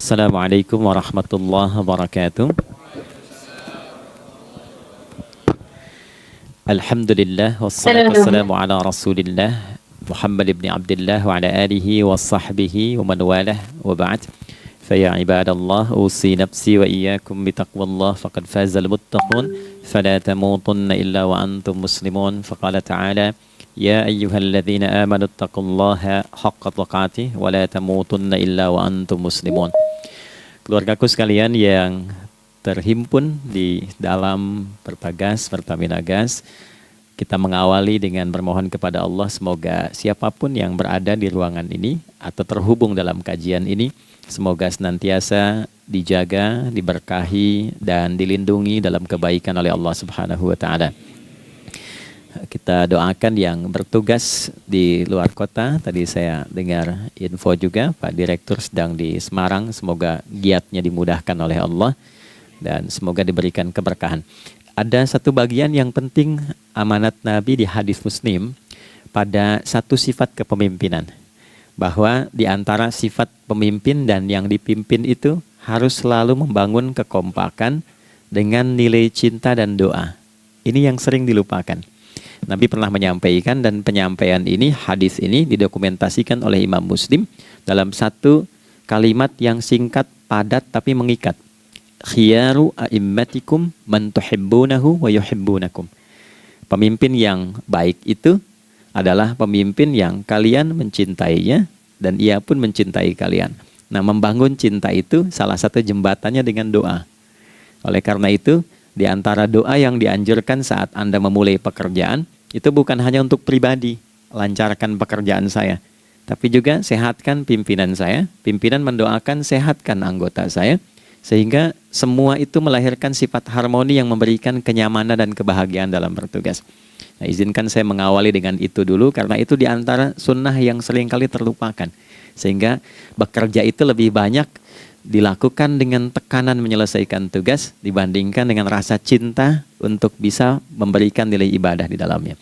Assalamualaikum warahmatullahi wabarakatuh. Alhamdulillah wassalatu Halo. wassalamu ala Rasulillah Muhammad ibn Abdullah wa ala alihi wa sahbihi wa man walah wa ba'd. Faya ibadallah usi nafsi wa iyyakum bitaqwallah faqad fazal muttaqun fala tamutunna illa wa antum muslimun. Faqala ta'ala ya ayyuhalladzina amanu taqullaha haqqa tuqatih wa la tamutunna illa wa antum muslimun. Keluargaku sekalian yang terhimpun di dalam Perbagas, Pertamina Gas, kita mengawali dengan bermohon kepada Allah semoga siapapun yang berada di ruangan ini atau terhubung dalam kajian ini, semoga senantiasa dijaga, diberkahi, dan dilindungi dalam kebaikan oleh Allah Subhanahu wa Ta'ala. Kita doakan yang bertugas di luar kota. Tadi saya dengar info juga Pak Direktur sedang di Semarang. Semoga giatnya dimudahkan oleh Allah dan semoga diberikan keberkahan. Ada satu bagian yang penting amanat Nabi di hadis Muslim pada satu sifat kepemimpinan. Bahwa di antara sifat pemimpin dan yang dipimpin itu harus selalu membangun kekompakan dengan nilai cinta dan doa. Ini yang sering dilupakan. Nabi pernah menyampaikan dan penyampaian ini, hadis ini didokumentasikan oleh Imam Muslim dalam satu kalimat yang singkat, padat tapi mengikat. Khiyaru a'immatikum man tuhibbunahu wa yuhibbunakum. Pemimpin yang baik itu adalah pemimpin yang kalian mencintainya dan ia pun mencintai kalian. Nah, membangun cinta itu salah satu jembatannya dengan doa. Oleh karena itu, di antara doa yang dianjurkan saat Anda memulai pekerjaan, itu bukan hanya untuk pribadi, lancarkan pekerjaan saya. Tapi juga sehatkan pimpinan saya, pimpinan mendoakan sehatkan anggota saya, sehingga semua itu melahirkan sifat harmoni yang memberikan kenyamanan dan kebahagiaan dalam bertugas. Nah, izinkan saya mengawali dengan itu dulu, karena itu di antara sunnah yang seringkali terlupakan. Sehingga bekerja itu lebih banyak dilakukan dengan tekanan menyelesaikan tugas dibandingkan dengan rasa cinta untuk bisa memberikan nilai ibadah di dalamnya.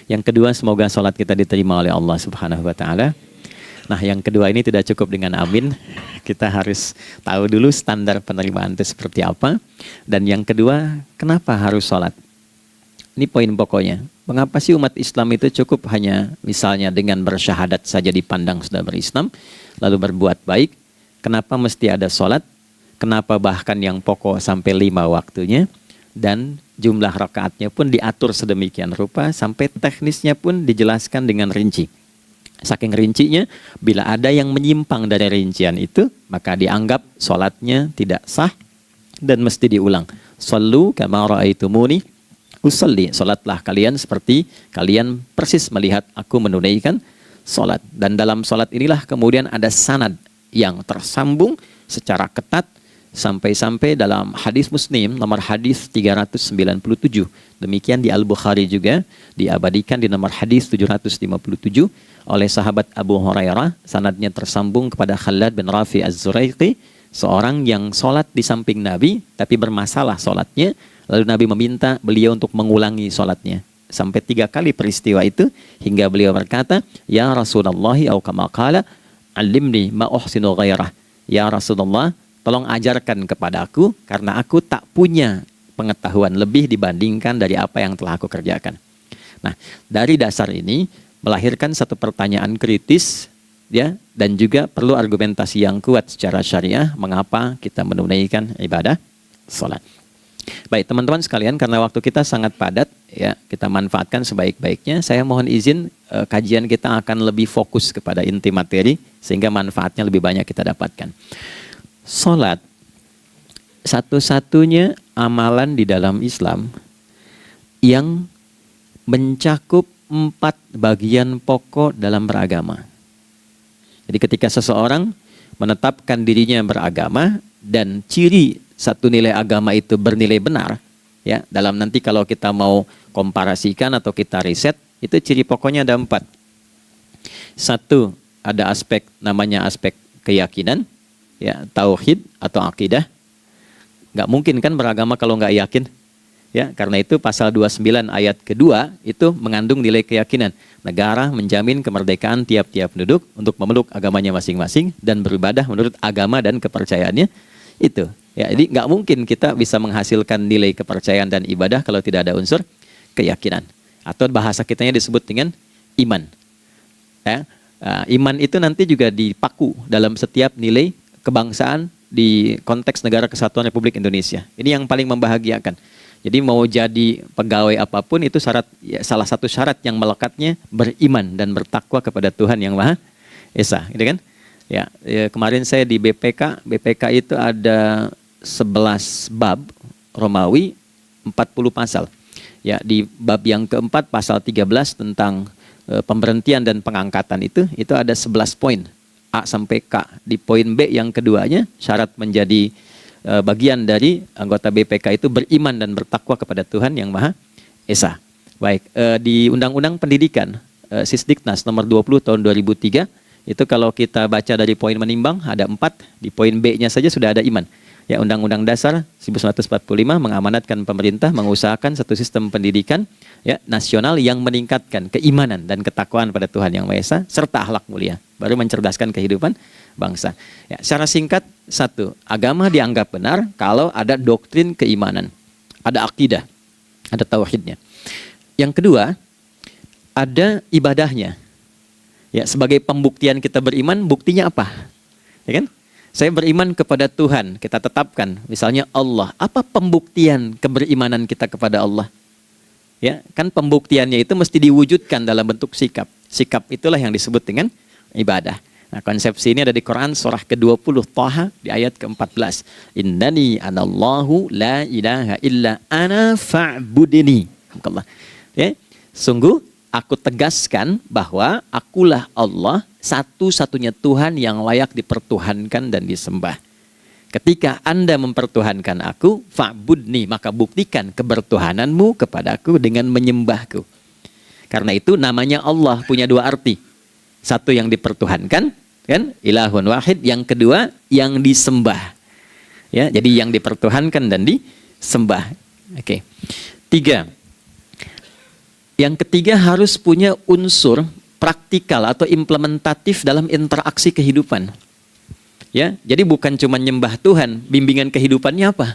Yang kedua, semoga sholat kita diterima oleh Allah Subhanahu wa Ta'ala. Nah, yang kedua ini tidak cukup dengan amin. Kita harus tahu dulu standar penerimaan itu seperti apa. Dan yang kedua, kenapa harus sholat? Ini poin pokoknya. Mengapa sih umat Islam itu cukup hanya misalnya dengan bersyahadat saja dipandang sudah berislam, lalu berbuat baik? Kenapa mesti ada sholat? Kenapa bahkan yang pokok sampai 5 waktunya? Dan jumlah rakaatnya pun diatur sedemikian rupa, sampai teknisnya pun dijelaskan dengan rinci. Saking rincinya, bila ada yang menyimpang dari rincian itu, maka dianggap sholatnya tidak sah dan mesti diulang. Shallu kama ra'aitumuni usolli. Sholatlah kalian seperti kalian persis melihat aku menunaikan sholat. Dan dalam sholat inilah kemudian ada sanad yang tersambung secara ketat sampai-sampai dalam hadis Muslim nomor hadis 397. Demikian di Al-Bukhari juga diabadikan di nomor hadis 757 oleh sahabat Abu Hurairah. Sanadnya tersambung kepada Khalad bin Rafi Az-Zuraiqi, seorang yang sholat di samping Nabi tapi bermasalah sholatnya. Lalu Nabi meminta beliau untuk mengulangi sholatnya. Sampai 3 kali peristiwa itu hingga beliau berkata, ya Rasulullah au kama qala alimni ma uhsinu ghairah. Ya Rasulullah, tolong ajarkan kepadaku karena aku tak punya pengetahuan lebih dibandingkan dari apa yang telah aku kerjakan. Nah, dari dasar ini melahirkan satu pertanyaan kritis ya, dan juga perlu argumentasi yang kuat secara syariah mengapa kita menunaikan ibadah salat. Baik teman-teman sekalian, karena waktu kita sangat padat ya, kita manfaatkan sebaik-baiknya. Saya mohon izin kajian kita akan lebih fokus kepada inti materi sehingga manfaatnya lebih banyak kita dapatkan. Salat satu-satunya amalan di dalam Islam yang mencakup 4 bagian pokok dalam beragama. Jadi ketika seseorang menetapkan dirinya beragama dan ciri satu nilai agama itu bernilai benar, ya, dalam nanti kalau kita mau komparasikan atau kita riset, itu ciri pokoknya ada 4. Satu, ada aspek namanya aspek keyakinan, ya, tauhid atau akidah. Nggak mungkin kan beragama kalau nggak yakin. Ya, karena itu pasal 29 ayat kedua itu mengandung nilai keyakinan. Negara menjamin kemerdekaan tiap-tiap penduduk untuk memeluk agamanya masing-masing dan beribadah menurut agama dan kepercayaannya itu. Ya, jadi nggak mungkin kita bisa menghasilkan nilai kepercayaan dan ibadah kalau tidak ada unsur keyakinan. Atau bahasa kitanya disebut dengan iman. Ya, iman itu nanti juga dipaku dalam setiap nilai kebangsaan di konteks Negara Kesatuan Republik Indonesia. Ini yang paling membahagiakan. Jadi mau jadi pegawai apapun itu syarat, ya, salah satu syarat yang melekatnya beriman dan bertakwa kepada Tuhan Yang Maha Esa, gitu kan? Ya, kemarin saya di BPK itu ada 11 bab Romawi, 40 pasal. Ya, di bab yang keempat pasal 13 tentang pemberhentian dan pengangkatan itu ada 11 poin A sampai K. Di poin B yang keduanya syarat menjadi bagian dari anggota BPK itu beriman dan bertakwa kepada Tuhan Yang Maha Esa. Baik, di Undang-Undang Pendidikan Sisdiknas nomor 20 tahun 2003 itu kalau kita baca dari poin menimbang ada 4, di poin B-nya saja sudah ada iman. Ya, Undang-Undang Dasar 1945 mengamanatkan pemerintah mengusahakan satu sistem pendidikan ya nasional yang meningkatkan keimanan dan ketakwaan pada Tuhan Yang Maha Esa serta akhlak mulia, baru mencerdaskan kehidupan bangsa. Ya, secara singkat, satu, agama dianggap benar kalau ada doktrin keimanan, ada akidah, ada tauhidnya. Yang kedua, ada ibadahnya. Ya, sebagai pembuktian kita beriman, buktinya apa? Ya kan? Saya beriman kepada Tuhan, kita tetapkan, misalnya Allah. Apa pembuktian keberimanan kita kepada Allah? Ya, kan pembuktiannya itu mesti diwujudkan dalam bentuk sikap. Sikap itulah yang disebut dengan ibadah. Nah, konsepsi ini ada di Quran surah ke-20 Thaha di ayat ke-14. Innani anallahu la ilaha illa ana fa'budini. Ya, sungguh aku tegaskan bahwa akulah Allah, satu-satunya Tuhan yang layak dipertuhankan dan disembah. Ketika Anda mempertuhankan aku, fa'budni, maka buktikan kebertuhananmu kepadaku dengan menyembahku. Karena itu namanya Allah punya dua arti. Satu yang dipertuhankan, kan? Ilahun wahid. Yang kedua yang disembah. Ya, jadi yang dipertuhankan dan disembah. Oke. 3. Yang ketiga harus punya unsur praktikal atau implementatif dalam interaksi kehidupan. Ya, jadi bukan cuma nyembah Tuhan, bimbingan kehidupannya apa?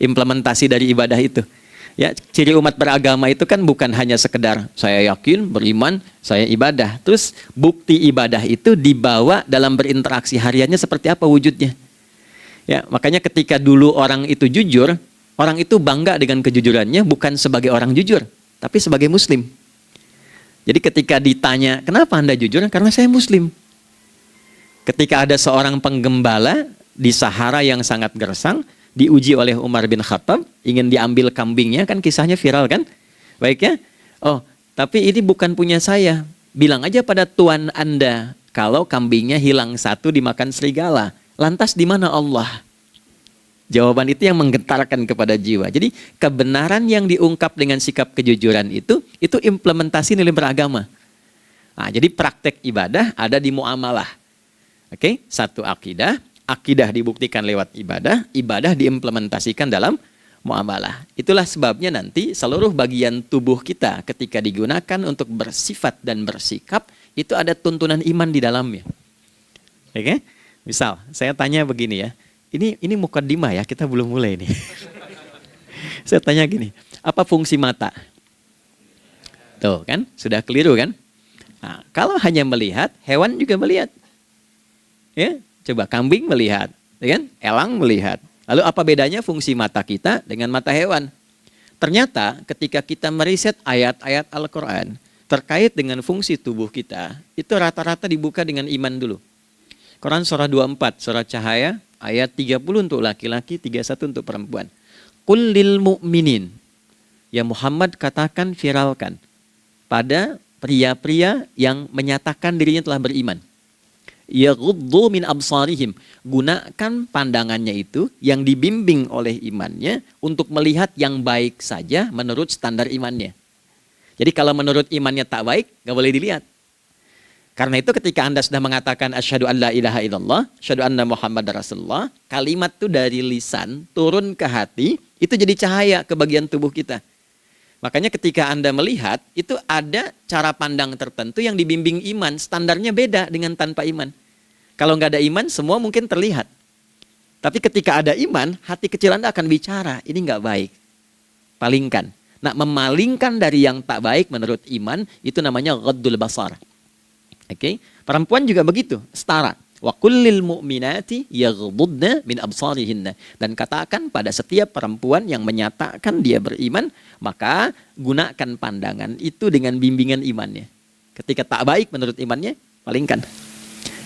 Implementasi dari ibadah itu. Ya, ciri umat beragama itu kan bukan hanya sekedar saya yakin, beriman, saya ibadah. Terus bukti ibadah itu dibawa dalam berinteraksi hariannya seperti apa wujudnya. Ya, makanya ketika dulu orang itu jujur, orang itu bangga dengan kejujurannya bukan sebagai orang jujur, tapi sebagai muslim. Jadi ketika ditanya, kenapa Anda jujur? Karena saya muslim. Ketika ada seorang penggembala di Sahara yang sangat gersang, diuji oleh Umar bin Khattab, ingin diambil kambingnya, kan kisahnya viral kan? Baik ya? Oh, tapi ini bukan punya saya. Bilang aja pada tuan Anda, kalau kambingnya hilang satu dimakan serigala. Lantas di mana Allah? Jawaban itu yang menggetarkan kepada jiwa. Jadi kebenaran yang diungkap dengan sikap kejujuran itu implementasi nilai beragama. Nah, jadi praktek ibadah ada di muamalah. Oke, satu akidah. Akidah dibuktikan lewat ibadah, ibadah diimplementasikan dalam muamalah. Itulah sebabnya nanti seluruh bagian tubuh kita ketika digunakan untuk bersifat dan bersikap, itu ada tuntunan iman di dalamnya. Oke? Misal, saya tanya begini ya, ini mukaddimah ya, kita belum mulai nih. Saya tanya gini, apa fungsi mata? Tuh kan, sudah keliru kan? Nah, kalau hanya melihat, hewan juga melihat. Ya? Coba kambing melihat, kan? Elang melihat. Lalu apa bedanya fungsi mata kita dengan mata hewan? Ternyata ketika kita meriset ayat-ayat Al-Quran terkait dengan fungsi tubuh kita, itu rata-rata dibuka dengan iman dulu. Quran surah 24, surah Cahaya, ayat 30 untuk laki-laki, 31 untuk perempuan. Qul lil mu'minin. Ya Muhammad katakan, viralkan pada pria-pria yang menyatakan dirinya telah beriman. Yaghuddu min absarihim, gunakan pandangannya itu yang dibimbing oleh imannya untuk melihat yang baik saja menurut standar imannya. Jadi kalau menurut imannya tak baik, nggak boleh dilihat. Karena itu ketika Anda sudah mengatakan asyhadu an la ilaha illallah, asyhadu anna Muhammadar Rasulullah, kalimat itu dari lisan turun ke hati, itu jadi cahaya ke bagian tubuh kita. Makanya ketika Anda melihat, itu ada cara pandang tertentu yang dibimbing iman. Standarnya beda dengan tanpa iman. Kalau nggak ada iman, semua mungkin terlihat. Tapi ketika ada iman, hati kecil Anda akan bicara, ini nggak baik. Palingkan. Nah, memalingkan dari yang tak baik menurut iman, itu namanya ghaddul basar. Oke? Perempuan juga begitu, setara. Wa kullil mu'minati yaghdudna min absarihinna. Dan katakan pada setiap perempuan yang menyatakan dia beriman, maka gunakan pandangan itu dengan bimbingan imannya. Ketika tak baik menurut imannya, palingkan.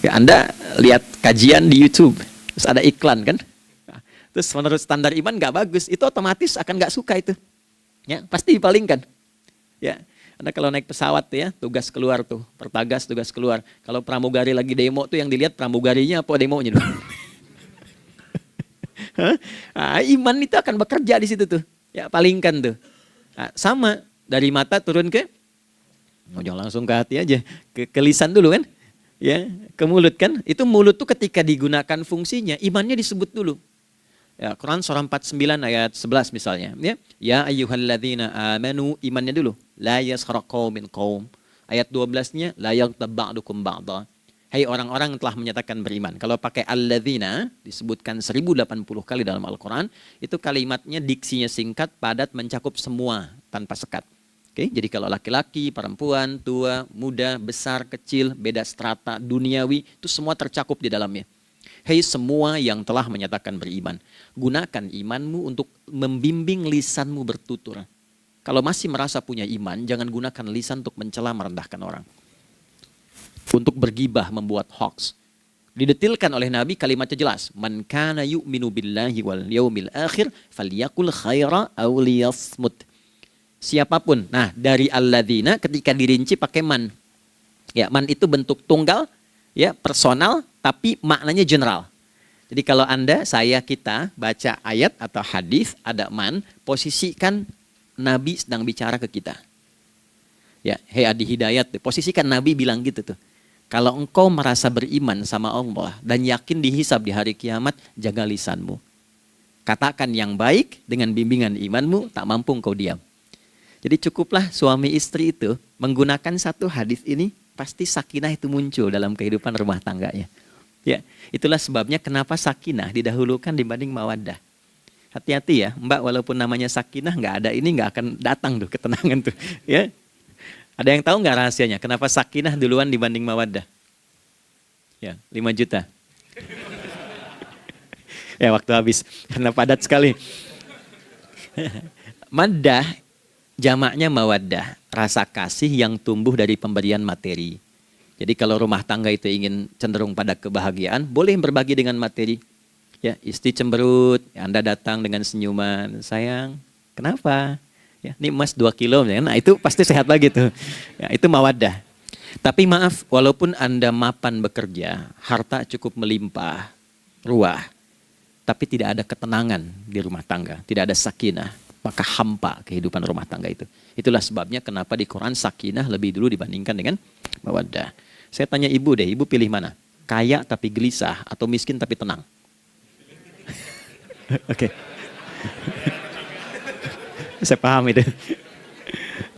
Ya, Anda lihat kajian di YouTube, terus ada iklan kan? Terus menurut standar iman nggak bagus, itu otomatis akan nggak suka itu. Ya, pasti dipalingkan. Ya. Anda kalau naik pesawat tuh ya, tugas keluar tuh, pertagas tugas keluar. Kalau pramugari lagi demo tuh yang dilihat pramugarinya apa demonya tuh. Nah, iman itu akan bekerja di situ tuh. Ya, palingkan tuh. Nah, sama dari mata turun ke, jangan langsung ke hati aja, ke lisan dulu kan. Ya, ke mulut kan. Itu mulut tuh ketika digunakan fungsinya, imannya disebut dulu. Ya, Quran surah 49 ayat 11 misalnya. Ya ayyuhalladzina amanu, imannya dulu. La yaskhar qaumin qaum. Ayat 12-nya la yaghtab ba'dukum ba'dha. Hai orang-orang yang telah menyatakan beriman. Kalau pakai alladzina disebutkan 1080 kali dalam Al-Quran, itu kalimatnya diksinya singkat, padat, mencakup semua tanpa sekat. Oke, jadi kalau laki-laki, perempuan, tua, muda, besar, kecil, beda strata, duniawi, itu semua tercakup di dalamnya. Hei semua yang telah menyatakan beriman, gunakan imanmu untuk membimbing lisanmu bertutur. Kalau masih merasa punya iman, jangan gunakan lisan untuk mencela merendahkan orang. Untuk bergibah, membuat hoax. Didetilkan oleh Nabi kalimatnya jelas. Man kana yu'minu billahi wal yaumil akhir falyakul khaira aw liyasmut. Siapapun. Nah, dari alladzina ketika dirinci pakai man. Ya, man itu bentuk tunggal, ya, personal, tapi maknanya general. Jadi kalau Anda, saya, kita baca ayat atau hadis ada man, posisikan Nabi sedang bicara ke kita. Ya, hei Adi Hidayat, posisikan Nabi bilang gitu tuh. Kalau engkau merasa beriman sama Allah dan yakin dihisab di hari kiamat, jaga lisanmu. Katakan yang baik dengan bimbingan imanmu, tak mampu engkau diam. Jadi cukuplah suami istri itu menggunakan satu hadis ini, pasti sakinah itu muncul dalam kehidupan rumah tangganya. Ya, itulah sebabnya kenapa sakinah didahulukan dibanding mawaddah. Hati-hati ya, Mbak, walaupun namanya sakinah nggak ada ini nggak akan datang tuh ketenangan tuh. Ya, ada yang tahu nggak rahasianya? Kenapa sakinah duluan dibanding mawaddah? Ya, 5 juta. Ya, waktu habis karena padat sekali. Maddah jamaknya mawaddah, rasa kasih yang tumbuh dari pemberian materi. Jadi kalau rumah tangga itu ingin cenderung pada kebahagiaan, boleh berbagi dengan materi. Ya, istri cemberut, ya Anda datang dengan senyuman, sayang, kenapa? Ya, ini emas 2 kilo, nah itu pasti sehat lagi tuh. Ya, itu mawaddah. Tapi maaf, walaupun Anda mapan bekerja, harta cukup melimpah, ruah, tapi tidak ada ketenangan di rumah tangga, tidak ada sakinah, maka hampa kehidupan rumah tangga itu. Itulah sebabnya kenapa di Quran sakinah lebih dulu dibandingkan dengan mawaddah. Saya tanya ibu deh, ibu pilih mana? Kaya tapi gelisah atau miskin tapi tenang? Oke. Saya paham itu.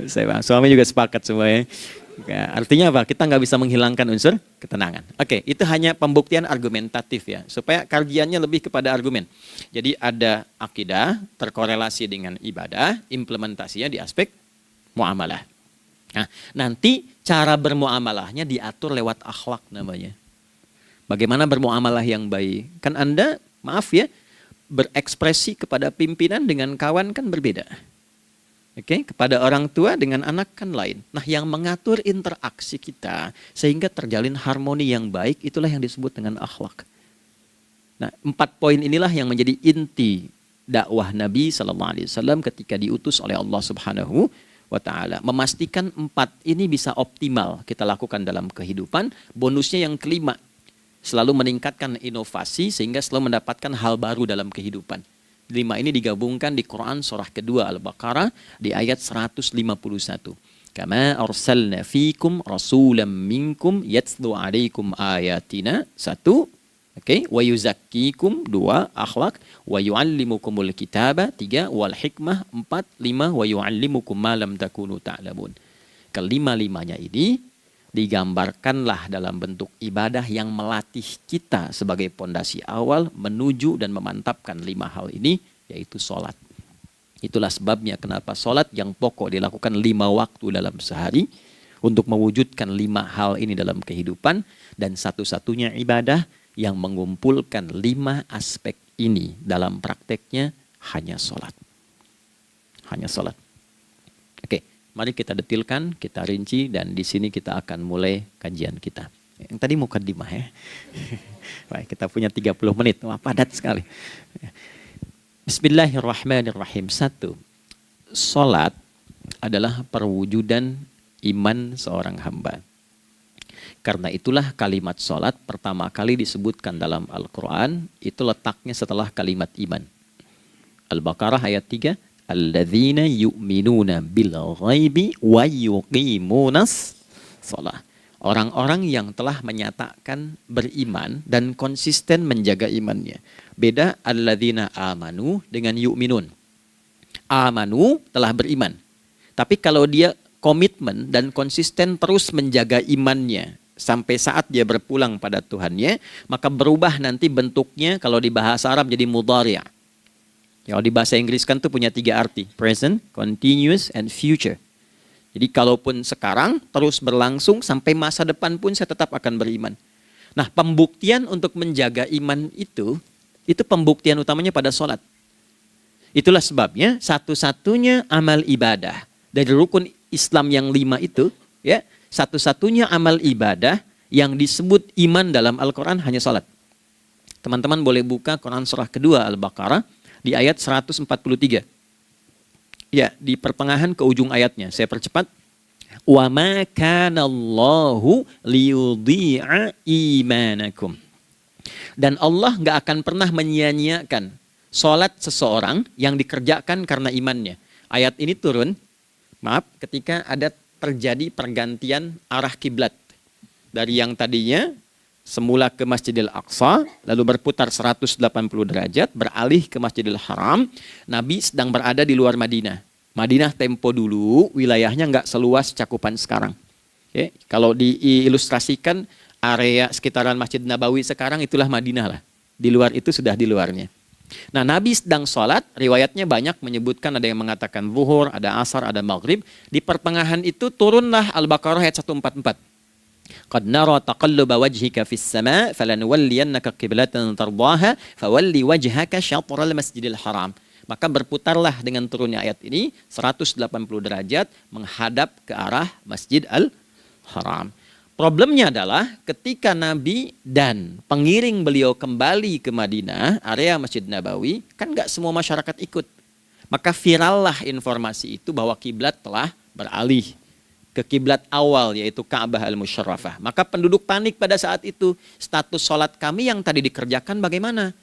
Saya paham. Suami juga sepakat semuanya. Ya, artinya apa? Kita nggak bisa menghilangkan unsur ketenangan. Oke, itu hanya pembuktian argumentatif ya, supaya kajiannya lebih kepada argumen. Jadi ada akidah terkorelasi dengan ibadah, implementasinya di aspek muamalah. Nah, nanti cara bermuamalahnya diatur lewat akhlak namanya. Bagaimana bermuamalah yang baik? Kan Anda, maaf ya, berekspresi kepada pimpinan dengan kawan kan berbeda. Oke, kepada orang tua dengan anak kan lain. Nah, yang mengatur interaksi kita sehingga terjalin harmoni yang baik, itulah yang disebut dengan akhlak. Nah, 4 poin inilah yang menjadi inti dakwah Nabi SAW ketika diutus oleh Allah Subhanahu wa ta'ala. Memastikan 4 ini bisa optimal kita lakukan dalam kehidupan. Bonusnya yang kelima, selalu meningkatkan inovasi sehingga selalu mendapatkan hal baru dalam kehidupan. 5 ini digabungkan di Quran surah kedua Al-Baqarah di ayat 151. Kama arsalna fikum rasulam minkum yatslu alaikum ayatina. Satu. Oke, wa yuzakkikum. Dua, akhlak. Wa yu'allimukumul kitaba. Tiga, wal hikmah. Empat, lima, wa yu'allimukum ma lam takunu ta'lamun. Kelima-limanya ini digambarkanlah dalam bentuk ibadah yang melatih kita sebagai pondasi awal menuju dan memantapkan 5 hal ini, yaitu sholat. Itulah sebabnya kenapa sholat yang pokok dilakukan 5 waktu dalam sehari untuk mewujudkan 5 hal ini dalam kehidupan, dan satu-satunya ibadah yang mengumpulkan 5 aspek ini dalam prakteknya hanya sholat. Hanya sholat. Oke, mari kita detilkan, kita rinci, dan di sini kita akan mulai kajian kita. Yang tadi mukadimah ya. Baik, kita punya 30 menit. Wah, padat sekali. Bismillahirrahmanirrahim. 1. Salat adalah perwujudan iman seorang hamba. Karena itulah kalimat salat pertama kali disebutkan dalam Al-Quran, itu letaknya setelah kalimat iman. Al-Baqarah ayat 3. Alladzina yu'minuna bil ghaibi wa yuqimunas shalah. Orang-orang yang telah menyatakan beriman dan konsisten menjaga imannya. Beda alladzina amanu dengan yu'minun. Amanu telah beriman. Tapi kalau dia komitmen dan konsisten terus menjaga imannya sampai saat dia berpulang pada Tuhannya, maka berubah nanti bentuknya kalau di bahasa Arab jadi mudhari'. Kalau di bahasa Inggris kan tuh punya 3 arti. Present, continuous, and future. Jadi kalaupun sekarang terus berlangsung sampai masa depan pun saya tetap akan beriman. Nah, pembuktian untuk menjaga iman itu pembuktian utamanya pada sholat. Itulah sebabnya satu-satunya amal ibadah dari rukun Islam yang 5 itu, ya, satu-satunya amal ibadah yang disebut iman dalam Al-Quran hanya sholat. Teman-teman boleh buka Quran surah kedua Al-Baqarah di ayat 143. Ya, di pertengahan ke ujung ayatnya. Saya percepat. Wa ma kana Allahu liyudhi'a imanakum. Dan Allah nggak akan pernah menyia-nyiakan sholat seseorang yang dikerjakan karena imannya. Ayat ini turun, maaf, ketika ada terjadi pergantian arah kiblat. Dari yang tadinya semula ke Masjidil Aqsa, lalu berputar 180 derajat, beralih ke Masjidil Haram. Nabi sedang berada di luar Madinah. Madinah tempo dulu, wilayahnya nggak seluas cakupan sekarang. Oke, kalau diilustrasikan, area sekitaran Masjid Nabawi sekarang itulah Madinah lah. Di luar itu sudah di luarnya. Nah, Nabi sedang sholat, riwayatnya banyak menyebutkan, ada yang mengatakan zuhur, ada asar, ada maghrib. Di pertengahan itu turunlah Al-Baqarah ayat 144. Qad nara taqalluba wajhika fis sama' falanuwalliyannaka qiblatan tardaha fawalli wajhaka syatral masjidil haram. Maka berputarlah dengan turunnya ayat ini 180 derajat menghadap ke arah Masjid Al-Haram. Problemnya adalah ketika Nabi dan pengiring beliau kembali ke Madinah, area Masjid Nabawi, kan nggak semua masyarakat ikut. Maka virallah informasi itu bahwa kiblat telah beralih ke kiblat awal, yaitu Ka'bah Al-Musyarrafah. Maka penduduk panik pada saat itu. Status sholat kami yang tadi dikerjakan bagaimana?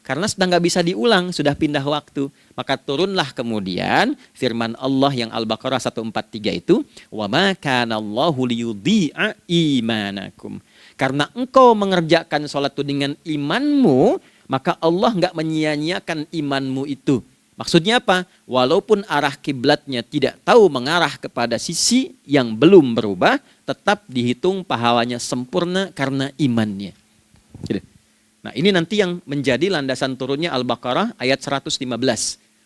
Karena sudah nggak bisa diulang, sudah pindah waktu. Maka turunlah kemudian firman Allah yang Al-Baqarah 143 itu, wa ma kana Allahu liyudhi'a imanakum. Karena engkau mengerjakan sholat itu dengan imanmu, maka Allah nggak menyia-nyiakan imanmu itu. Maksudnya apa? Walaupun arah kiblatnya tidak tahu mengarah kepada sisi yang belum berubah, tetap dihitung pahalanya sempurna karena imannya. Gitu. Nah, ini nanti yang menjadi landasan turunnya Al-Baqarah ayat 115.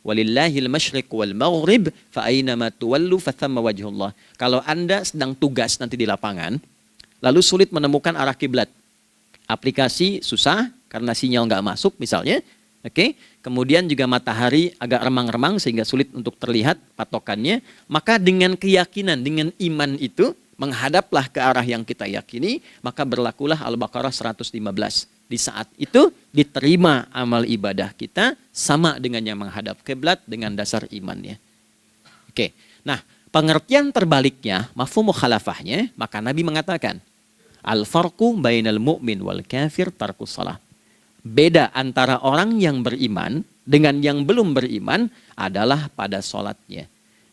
Walillahil masyriq wal maghrib fa aynama tuwallu fathamma wajhullah. Kalau Anda sedang tugas nanti di lapangan, lalu sulit menemukan arah kiblat. Aplikasi susah karena sinyal nggak masuk misalnya. Oke. Kemudian juga matahari agak remang-remang sehingga sulit untuk terlihat patokannya. Maka dengan keyakinan, dengan iman itu, menghadaplah ke arah yang kita yakini, maka berlakulah Al-Baqarah 115. Di saat itu diterima amal ibadah kita sama dengan yang menghadap kiblat dengan dasar imannya. Oke. Nah, pengertian terbaliknya, mafhum mukhalafahnya, maka Nabi mengatakan, al-farqu bainal mu'min wal kafir tarkus shalah. Beda antara orang yang beriman dengan yang belum beriman adalah pada sholatnya.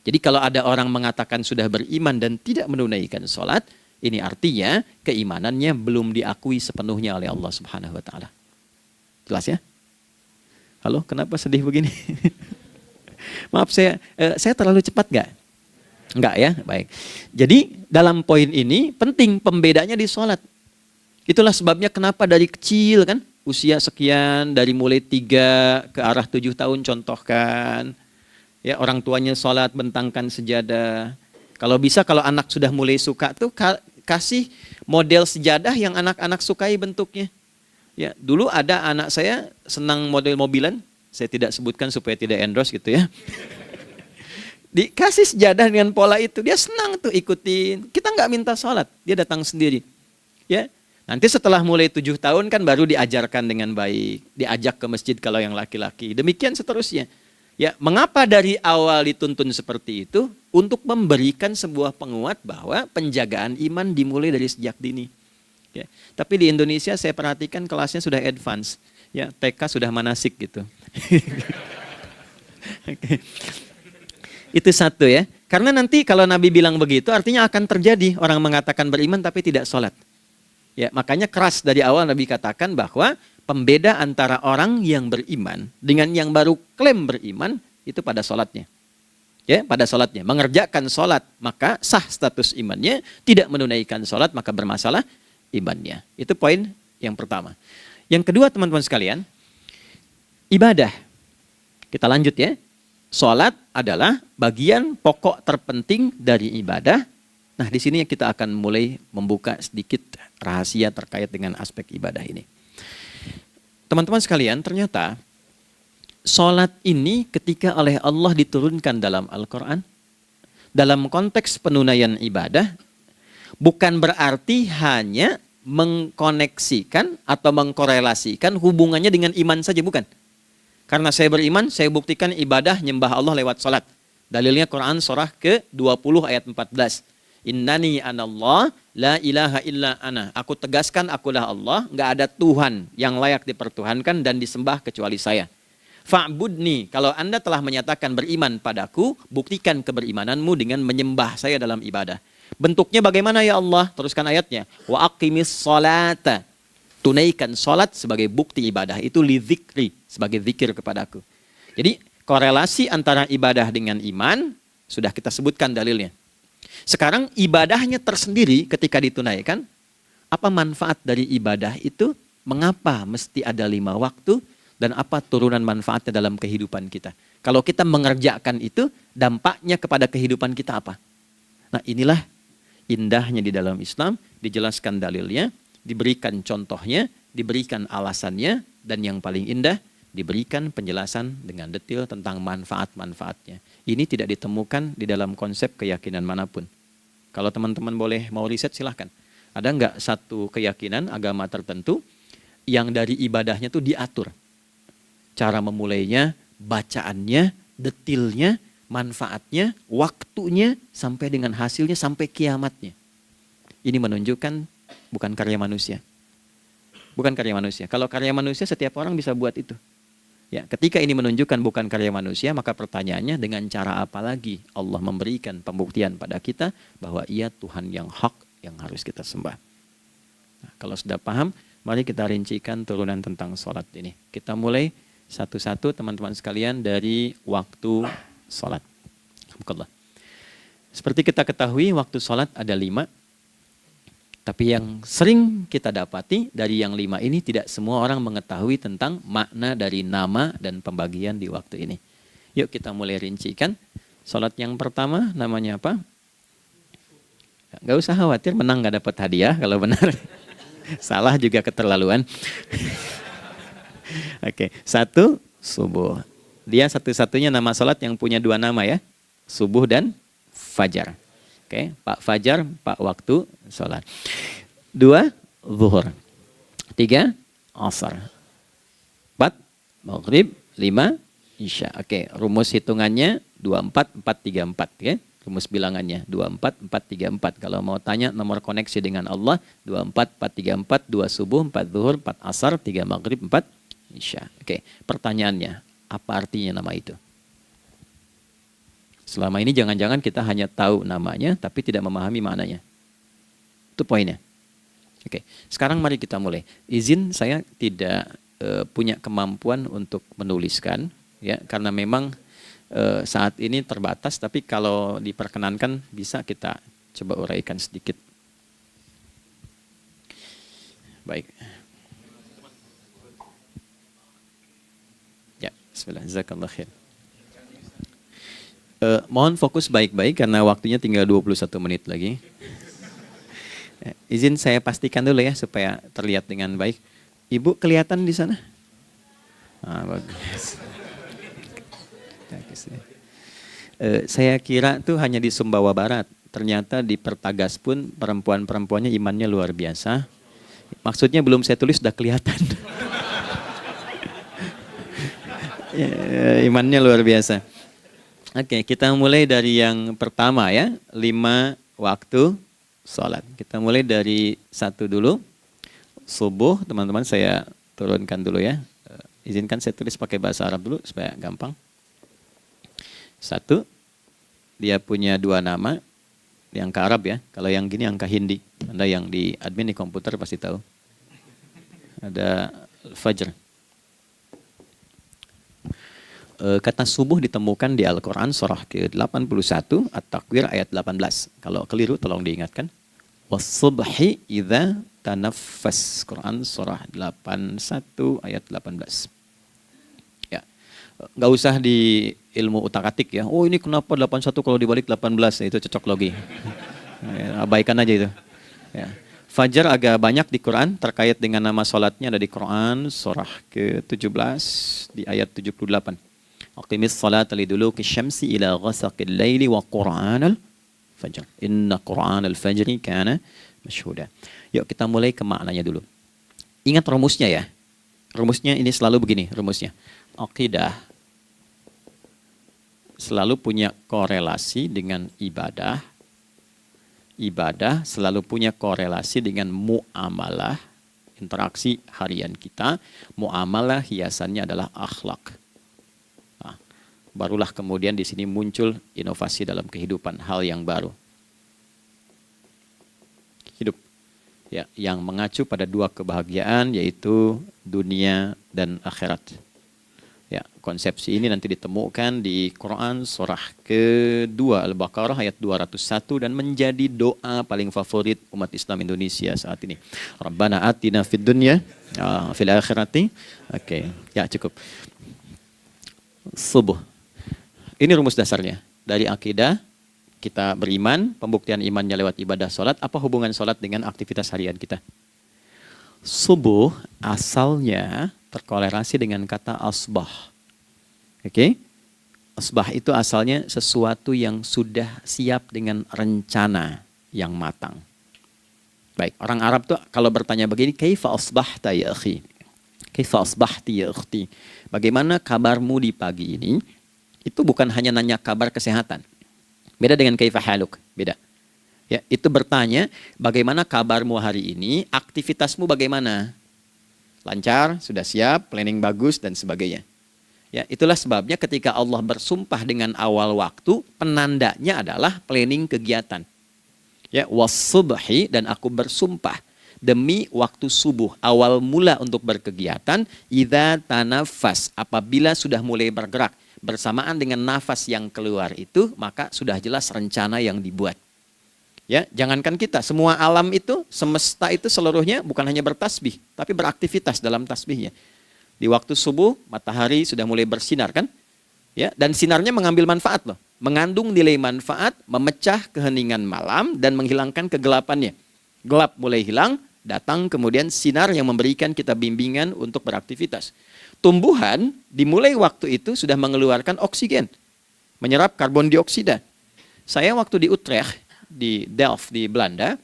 Jadi kalau ada orang mengatakan sudah beriman dan tidak menunaikan sholat, ini artinya keimanannya belum diakui sepenuhnya oleh Allah Subhanahu wa taala. Jelas ya? Halo, kenapa sedih begini? Maaf, saya terlalu cepat nggak? Enggak ya, baik. Jadi dalam poin ini penting pembedanya di sholat. Itulah sebabnya kenapa dari kecil kan, usia sekian, dari mulai 3 ke arah 7 tahun contohkan. Ya, orang tuanya sholat bentangkan sejadah. Kalau bisa kalau anak sudah mulai suka tuh kasih model sejadah yang anak-anak sukai bentuknya. Ya, dulu ada anak saya senang model mobilan, saya tidak sebutkan supaya tidak endorse gitu ya. Dikasih sejadah dengan pola itu, dia senang tuh ikutin. Kita nggak minta sholat, dia datang sendiri. Ya, nanti setelah mulai 7 tahun kan baru diajarkan dengan baik, diajak ke masjid kalau yang laki-laki. Demikian seterusnya. Ya, mengapa dari awal dituntun seperti itu? Untuk memberikan sebuah penguat bahwa penjagaan iman dimulai dari sejak dini. Ya, tapi di Indonesia saya perhatikan kelasnya sudah advance. Ya, TK sudah manasik gitu. Okay. Itu satu ya. Karena nanti kalau Nabi bilang begitu artinya akan terjadi orang mengatakan beriman tapi tidak sholat. Ya, makanya keras dari awal Nabi katakan bahwa pembeda antara orang yang beriman dengan yang baru klaim beriman itu pada sholatnya. Ya, pada sholatnya. Mengerjakan sholat maka sah status imannya, tidak menunaikan sholat maka bermasalah imannya. Itu poin yang pertama. Yang kedua teman-teman sekalian, ibadah. Kita lanjut ya. Sholat adalah bagian pokok terpenting dari ibadah. Nah, di sini kita akan mulai membuka sedikit rahasia terkait dengan aspek ibadah ini. Teman-teman sekalian, ternyata sholat ini ketika oleh Allah diturunkan dalam Al-Quran, dalam konteks penunaian ibadah, bukan berarti hanya mengkoneksikan atau mengkorelasikan hubungannya dengan iman saja, bukan. Karena saya beriman, saya buktikan ibadah nyembah Allah lewat sholat. Dalilnya Quran surah ke-20 ayat 14. Innani anallah la ilaha illa ana. Aku tegaskan akulah Allah, nggak ada Tuhan yang layak dipertuhankan dan disembah kecuali saya. Fa'budni, kalau Anda telah menyatakan beriman padaku, buktikan keberimananmu dengan menyembah saya dalam ibadah. Bentuknya bagaimana ya Allah? Teruskan ayatnya. Wa aqimis sholata. Tunaikan sholat sebagai bukti ibadah. Itu li dzikri, sebagai zikir kepadaku. Jadi korelasi antara ibadah dengan iman, sudah kita sebutkan dalilnya. Sekarang ibadahnya tersendiri ketika ditunaikan, apa manfaat dari ibadah itu? Mengapa mesti ada 5 waktu? Dan apa turunan manfaatnya dalam kehidupan kita? Kalau kita mengerjakan itu, dampaknya kepada kehidupan kita apa? Nah, inilah indahnya di dalam Islam, dijelaskan dalilnya, diberikan contohnya, diberikan alasannya, dan yang paling indah, diberikan penjelasan dengan detail tentang manfaat-manfaatnya. Ini tidak ditemukan di dalam konsep keyakinan manapun. Kalau teman-teman boleh mau riset silahkan. Ada nggak satu keyakinan agama tertentu yang dari ibadahnya tuh diatur? Cara memulainya, bacaannya, detailnya, manfaatnya, waktunya, sampai dengan hasilnya, sampai kiamatnya. Ini menunjukkan bukan karya manusia. Bukan karya manusia. Kalau karya manusia setiap orang bisa buat itu. Ya, ketika ini menunjukkan bukan karya manusia, maka pertanyaannya dengan cara apa lagi Allah memberikan pembuktian pada kita bahwa Ia Tuhan yang hak yang harus kita sembah. Nah, kalau sudah paham, mari kita rincikan turunan tentang sholat ini. Kita mulai satu-satu teman-teman sekalian dari waktu sholat. Alhamdulillah. Seperti kita ketahui waktu sholat ada 5. Tapi yang sering kita dapati dari yang 5 ini tidak semua orang mengetahui tentang makna dari nama dan pembagian di waktu ini. Yuk kita mulai rincikan. Sholat yang pertama namanya apa? Gak usah khawatir menang gak dapat hadiah kalau benar. Salah juga keterlaluan. Oke, 1 subuh. Dia satu-satunya nama sholat yang punya 2 nama ya. Subuh dan fajar. Oke, Pak Fajar, Pak waktu sholat. 2 zuhur. 3 asar. 4 maghrib. 5 isya. Oke, rumus hitungannya 24, 4, 3, 4 ya. Rumus bilangannya 24, 4, 3, 4. Kalau mau tanya nomor koneksi dengan Allah 24, 4, 3, 4, 2 subuh, 4 zuhur, 4 asar, 3 maghrib, 4 isya. Oke, pertanyaannya apa artinya nama itu? Selama ini jangan-jangan kita hanya tahu namanya tapi tidak memahami maknanya. Itu poinnya. Oke, sekarang mari kita mulai. Izin saya tidak punya kemampuan untuk menuliskan, ya, karena memang saat ini terbatas. Tapi kalau diperkenankan bisa kita coba uraikan sedikit. Baik. Ya, bismillah. Jazakallah khair. Mohon fokus baik-baik karena waktunya tinggal 21 menit lagi. Izin saya pastikan dulu ya supaya terlihat dengan baik. Ibu kelihatan di sana? Bagus. Saya kira tuh hanya di Sumbawa Barat. Ternyata di Pertagas pun perempuan-perempuannya imannya luar biasa. Maksudnya belum saya tulis sudah kelihatan. Imannya luar biasa. Oke, kita mulai dari yang pertama ya. 5 waktu sholat. Kita mulai dari 1 dulu. Subuh, teman-teman saya turunkan dulu ya. Izinkan saya tulis pakai bahasa Arab dulu supaya gampang. 1, dia punya 2 nama. Yang ke Arab ya. Kalau yang gini angka Hindi. Anda yang di admin di komputer pasti tahu. Ada Fajr. Kata subuh ditemukan di Al-Quran surah ke-81 At-Takwir ayat 18. Kalau keliru tolong diingatkan. Was-subhi idza tanaffas. Quran surah 81 ayat 18. Ya. Nggak usah di ilmu utak-atik ya. Oh ini kenapa 81 kalau dibalik 18? Itu cocok logi. Abaikan aja itu. Ya. Fajar agak banyak di Quran terkait dengan nama sholatnya ada di Quran surah ke-17 di ayat 78. Aqimis salata liduluki syamsi ila ghasaqil laili wa qur'anal fajr. Inna qur'anal fajri kana masyhuda. Yuk kita mulai ke maknanya dulu. Ingat rumusnya ya. Rumusnya ini selalu begini rumusnya. Aqidah selalu punya korelasi dengan ibadah. Ibadah selalu punya korelasi dengan muamalah, interaksi harian kita. Muamalah hiasannya adalah akhlak. Nah, barulah kemudian di sini muncul inovasi dalam kehidupan, hal yang baru. Hidup ya, yang mengacu pada 2 kebahagiaan yaitu dunia dan akhirat. Ya, konsepsi ini nanti ditemukan di Quran surah ke-2 Al-Baqarah ayat 201 dan menjadi doa paling favorit umat Islam Indonesia saat ini. Rabbana atina fid dunya fil akhirati. Oke, ya cukup. Subuh. Ini rumus dasarnya. Dari akidah kita beriman, pembuktian imannya lewat ibadah sholat. Apa hubungan sholat dengan aktivitas harian kita? Subuh asalnya terkolerasi dengan kata asbah. Oke? Asbah itu asalnya sesuatu yang sudah siap dengan rencana yang matang. Baik, orang Arab tuh kalau bertanya begini, kaifa asbahta ya akhi? Kaifa asbahti ya ukhti? Bagaimana kabarmu di pagi ini? Itu bukan hanya nanya kabar kesehatan. Beda dengan kaifa haluk, beda. Ya, itu bertanya, bagaimana kabarmu hari ini? Aktivitasmu bagaimana? Lancar, sudah siap, planning bagus, dan sebagainya. Ya, itulah sebabnya ketika Allah bersumpah dengan awal waktu, penandanya adalah planning kegiatan. Ya, was-subhi, dan aku bersumpah demi waktu subuh, awal mula untuk berkegiatan, idza tanafas, apabila sudah mulai bergerak, bersamaan dengan nafas yang keluar itu, maka sudah jelas rencana yang dibuat. Ya, jangankan kita, semua alam itu, semesta itu seluruhnya bukan hanya bertasbih, tapi beraktivitas dalam tasbihnya. Di waktu subuh, matahari sudah mulai bersinar kan? Ya, dan sinarnya mengambil manfaat loh. Mengandung nilai manfaat, memecah keheningan malam dan menghilangkan kegelapannya. Gelap mulai hilang, datang kemudian sinar yang memberikan kita bimbingan untuk beraktivitas. Tumbuhan dimulai waktu itu sudah mengeluarkan oksigen, menyerap karbon dioksida. Saya waktu di Utrecht, di Delft di Belanda,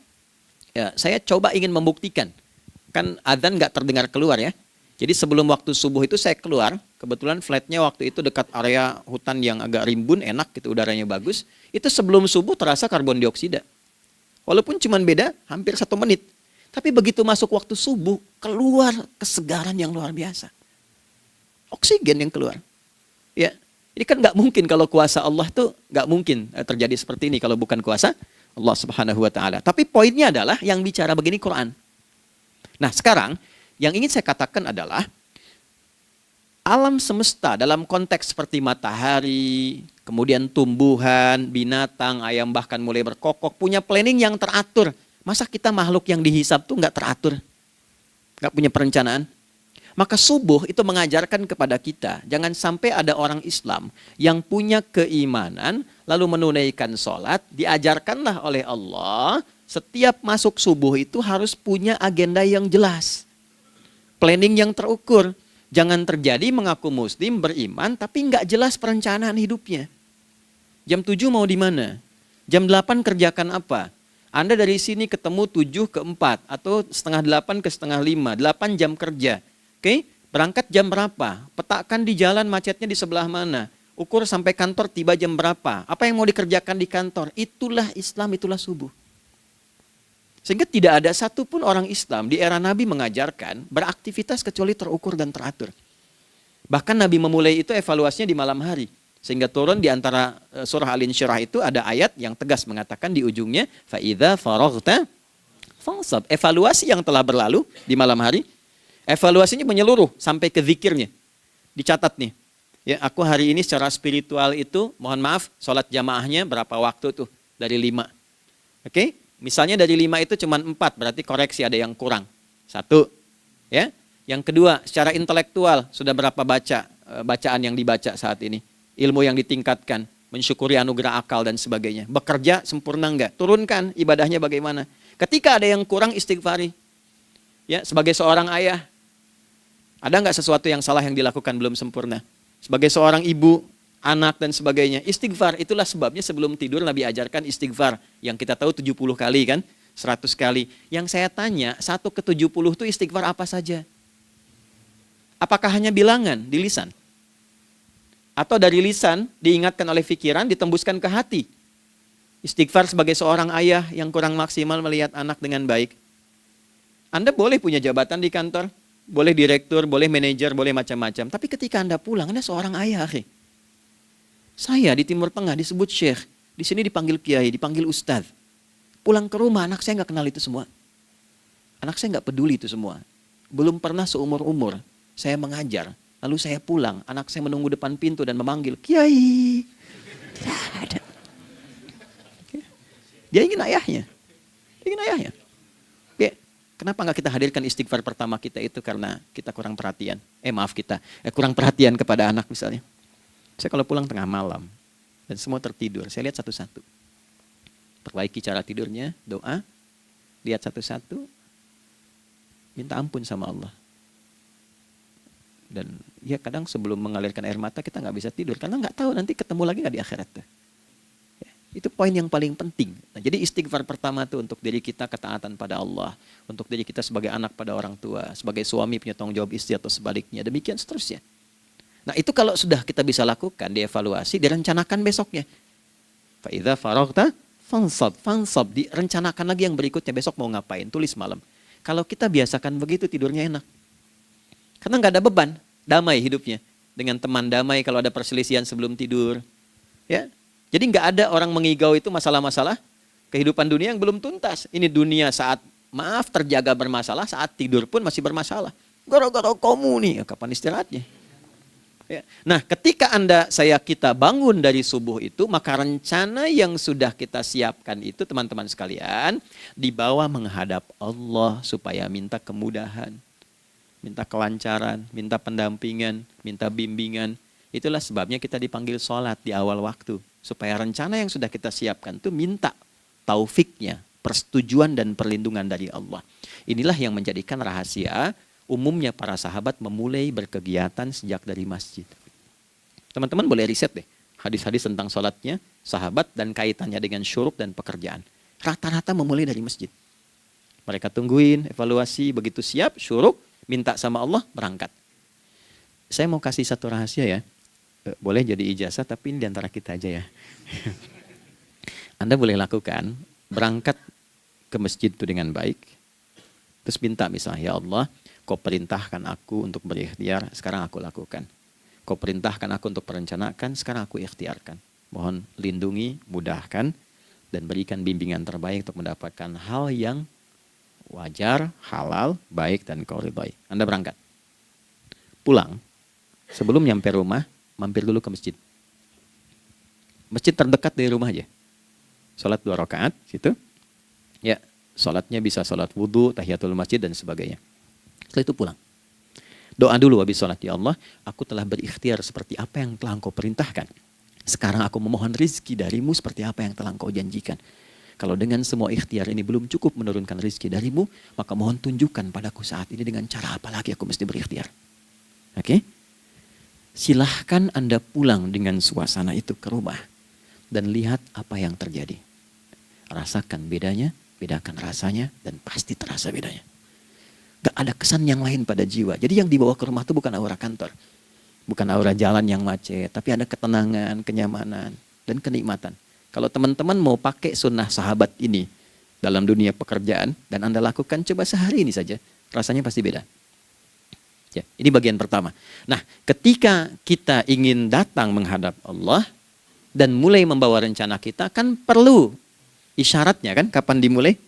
ya, saya coba ingin membuktikan. Kan adzan nggak terdengar keluar ya. Jadi sebelum waktu subuh itu saya keluar, kebetulan flatnya waktu itu dekat area hutan yang agak rimbun, enak gitu, udaranya bagus. Itu sebelum subuh terasa karbon dioksida. Walaupun cuma beda hampir 1 menit. Tapi begitu masuk waktu subuh, keluar kesegaran yang luar biasa. Oksigen yang keluar. Ya. Ini kan nggak mungkin kalau kuasa Allah tuh nggak mungkin terjadi seperti ini kalau bukan kuasa Allah Subhanahu wa taala. Tapi poinnya adalah yang bicara begini Quran. Nah, sekarang yang ingin saya katakan adalah alam semesta dalam konteks seperti matahari, kemudian tumbuhan, binatang, ayam bahkan mulai berkokok, punya planning yang teratur. Masa kita makhluk yang dihisab tuh nggak teratur? Nggak punya perencanaan? Maka subuh itu mengajarkan kepada kita, jangan sampai ada orang Islam yang punya keimanan, lalu menunaikan sholat, diajarkanlah oleh Allah, setiap masuk subuh itu harus punya agenda yang jelas. Planning yang terukur. Jangan terjadi mengaku muslim, beriman, tapi nggak jelas perencanaan hidupnya. Jam 7 mau di mana? Jam 8 kerjakan apa? Anda dari sini ketemu 7 ke 4, atau setengah 8 ke setengah 5, 8 jam kerja. Oke? Berangkat jam berapa? Petakan di jalan macetnya di sebelah mana? Ukur sampai kantor tiba jam berapa? Apa yang mau dikerjakan di kantor? Itulah Islam, itulah subuh. Sehingga tidak ada satupun orang Islam di era Nabi mengajarkan beraktivitas kecuali terukur dan teratur. Bahkan Nabi memulai itu evaluasinya di malam hari. Sehingga turun di antara surah Al-Insyirah itu ada ayat yang tegas mengatakan di ujungnya, فَإِذَا فَرَغْتَ فَانْصَبْ. Evaluasi yang telah berlalu di malam hari, evaluasinya menyeluruh sampai ke zikirnya. Dicatat nih, ya aku hari ini secara spiritual itu, mohon maaf, sholat jamaahnya berapa waktu tuh? Dari 5. Oke? Misalnya dari 5 itu cuma 4, berarti koreksi ada yang kurang. 1, ya. Yang kedua, secara intelektual sudah berapa bacaan yang dibaca saat ini, ilmu yang ditingkatkan, mensyukuri anugerah akal dan sebagainya. Bekerja sempurna enggak? Turunkan ibadahnya bagaimana? Ketika ada yang kurang, istighfari. Ya, sebagai seorang ayah, ada enggak sesuatu yang salah yang dilakukan belum sempurna? Sebagai seorang ibu, anak dan sebagainya, istighfar. Itulah sebabnya sebelum tidur Nabi ajarkan istighfar. Yang kita tahu 70 kali kan, 100 kali. Yang saya tanya, 1 ke 70 itu istighfar apa saja? Apakah hanya bilangan di lisan? Atau dari lisan diingatkan oleh pikiran, ditembuskan ke hati? Istighfar sebagai seorang ayah yang kurang maksimal melihat anak dengan baik. Anda boleh punya jabatan di kantor, boleh direktur, boleh manajer, boleh macam-macam. Tapi ketika Anda pulang, Anda seorang ayah. Saya di Timur Tengah disebut syekh, di sini dipanggil kiai, dipanggil ustadz. Pulang ke rumah, anak saya nggak kenal itu semua. Anak saya nggak peduli itu semua. Belum pernah seumur-umur saya mengajar, lalu saya pulang, anak saya menunggu depan pintu dan memanggil, kiai. Tidak ada. Dia ingin ayahnya. Dia ingin ayahnya. Ya, kenapa nggak kita hadirkan istighfar pertama kita itu karena kita kurang perhatian. Kurang perhatian kepada anak misalnya. Saya kalau pulang tengah malam dan semua tertidur, saya lihat satu-satu. Perbaiki cara tidurnya, doa, lihat satu-satu, minta ampun sama Allah. Dan ya kadang sebelum mengalirkan air mata kita nggak bisa tidur karena nggak tahu nanti ketemu lagi nggak di akhirat. Ya, itu poin yang paling penting. Nah, jadi istighfar pertama itu untuk diri kita ketaatan pada Allah, untuk diri kita sebagai anak pada orang tua, sebagai suami punya tanggung jawab istri atau sebaliknya, demikian seterusnya. Nah itu kalau sudah kita bisa lakukan, dievaluasi, direncanakan besoknya. Fa'idha faraghta fansab, direncanakan lagi yang berikutnya, besok mau ngapain, tulis malam. Kalau kita biasakan begitu, tidurnya enak. Karena nggak ada beban, damai hidupnya. Dengan teman damai kalau ada perselisihan sebelum tidur. Ya, jadi nggak ada orang mengigau itu masalah-masalah kehidupan dunia yang belum tuntas. Ini dunia saat, terjaga bermasalah, saat tidur pun masih bermasalah. Gara-gara kamu nih, kapan istirahatnya? Ya. Nah, ketika kita bangun dari subuh itu, maka rencana yang sudah kita siapkan itu, teman-teman sekalian, dibawa menghadap Allah supaya minta kemudahan, minta kelancaran, minta pendampingan, minta bimbingan. Itulah sebabnya kita dipanggil sholat di awal waktu, supaya rencana yang sudah kita siapkan itu minta taufiknya, persetujuan dan perlindungan dari Allah. Inilah yang menjadikan rahasia umumnya para sahabat memulai berkegiatan sejak dari masjid. Teman-teman boleh riset deh, hadis-hadis tentang sholatnya sahabat dan kaitannya dengan syuruk dan pekerjaan. Rata-rata memulai dari masjid. Mereka tungguin, evaluasi, begitu siap, syuruk, minta sama Allah, berangkat. Saya mau kasih satu rahasia ya, boleh jadi ijazah tapi ini diantara kita aja ya. Anda boleh lakukan, berangkat ke masjid itu dengan baik, terus minta misalnya, ya Allah, Kau perintahkan aku untuk berikhtiar, sekarang aku lakukan. Kau perintahkan aku untuk merencanakan, sekarang aku ikhtiarkan. Mohon lindungi, mudahkan, dan berikan bimbingan terbaik untuk mendapatkan hal yang wajar, halal, baik, dan kau ridhoi. Anda berangkat. Pulang, sebelum nyampe rumah, mampir dulu ke masjid. Masjid terdekat dari rumah aja. Sholat 2 rakaat, situ. Ya, sholatnya bisa sholat wudhu, tahiyatul masjid, dan sebagainya. Setelah itu pulang. Doa dulu habis sholat. Ya Allah, aku telah berikhtiar seperti apa yang telah engkau perintahkan. Sekarang aku memohon rizki darimu seperti apa yang telah engkau janjikan. Kalau dengan semua ikhtiar ini belum cukup menurunkan rizki darimu, maka mohon tunjukkan padaku saat ini dengan cara apa lagi aku mesti berikhtiar. Oke? Silahkan Anda pulang dengan suasana itu ke rumah. Dan lihat apa yang terjadi. Rasakan bedanya, bedakan rasanya, dan pasti terasa bedanya. Gak ada kesan yang lain pada jiwa. Jadi yang dibawa ke rumah itu bukan aura kantor. Bukan aura jalan yang macet. Tapi ada ketenangan, kenyamanan, dan kenikmatan. Kalau teman-teman mau pakai sunnah sahabat ini dalam dunia pekerjaan, dan Anda lakukan coba sehari ini saja, rasanya pasti beda. Ya, ini bagian pertama. Nah, ketika kita ingin datang menghadap Allah, dan mulai membawa rencana kita, kan perlu isyaratnya kan, kapan dimulai?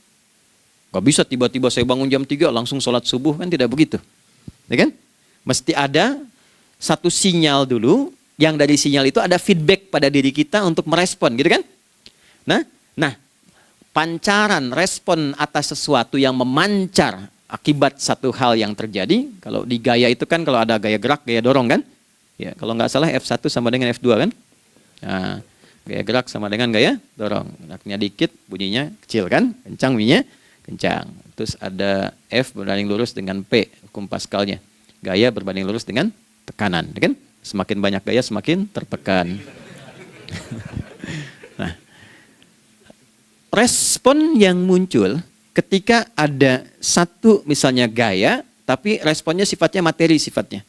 Gak bisa tiba-tiba saya bangun jam 3 langsung sholat subuh, kan tidak begitu. Ya kan? Mesti ada satu sinyal dulu, yang dari sinyal itu ada feedback pada diri kita untuk merespon, gitu kan? Nah, pancaran respon atas sesuatu yang memancar akibat satu hal yang terjadi, kalau di gaya itu kan kalau ada gaya gerak, gaya dorong kan? Ya, kalau nggak salah F1 sama dengan F2 kan? Nah, gaya gerak sama dengan gaya dorong. Geraknya dikit, bunyinya kecil kan? Kencang bunyinya. Kencang. Terus ada F berbanding lurus dengan P, hukum Pascalnya. Gaya berbanding lurus dengan tekanan, kan? Semakin banyak gaya semakin tertekan. Nah, respon yang muncul ketika ada satu misalnya gaya, tapi responnya sifatnya materi sifatnya.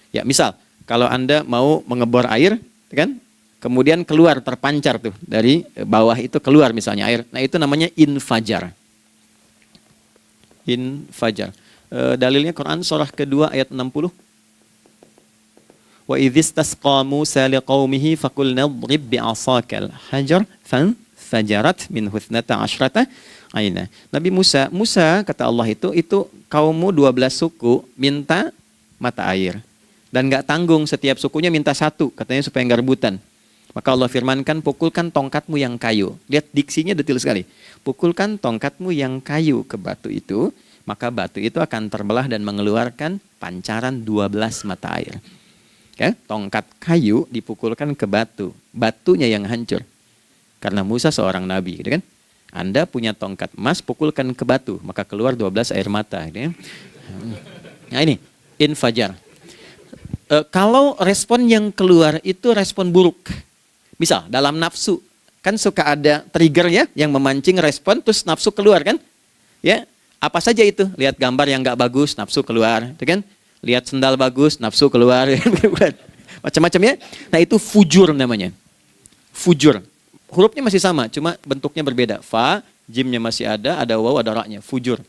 Ya, misal kalau Anda mau mengebor air, kan? Kemudian keluar terpancar tuh dari bawah itu keluar misalnya air. Nah, itu namanya infajar. Infajar. Dalilnya Quran surah kedua ayat 60. Wa idzistasqa Musa liqaumihi faqulna idrib bi'asakal hajar fanfajarat minhu 12 aina. Nabi Musa kata Allah itu kaummu 12 suku minta mata air. Dan enggak tanggung, setiap sukunya minta satu, katanya supaya enggak rebutan. Maka Allah firmankan, pukulkan tongkatmu yang kayu. Lihat diksinya detil sekali. Pukulkan tongkatmu yang kayu ke batu itu, maka batu itu akan terbelah dan mengeluarkan pancaran 12 mata air. Ya, tongkat kayu dipukulkan ke batu, batunya yang hancur. Karena Musa seorang nabi, gitu kan? Anda punya tongkat emas, pukulkan ke batu, maka keluar 12 air mata. Gitu kan? Nah ini, infajar. Kalau respon yang keluar itu respon buruk. Misal dalam nafsu, kan suka ada trigger ya yang memancing respon terus nafsu keluar kan? Ya, apa saja itu? Lihat gambar yang nggak bagus, nafsu keluar, gitu kan? Lihat sendal bagus, nafsu keluar, macam-macam ya. Nah itu fujur namanya, fujur. Hurufnya masih sama, cuma bentuknya berbeda. Fa, jimnya masih ada waw, ada ra-nya, fujur.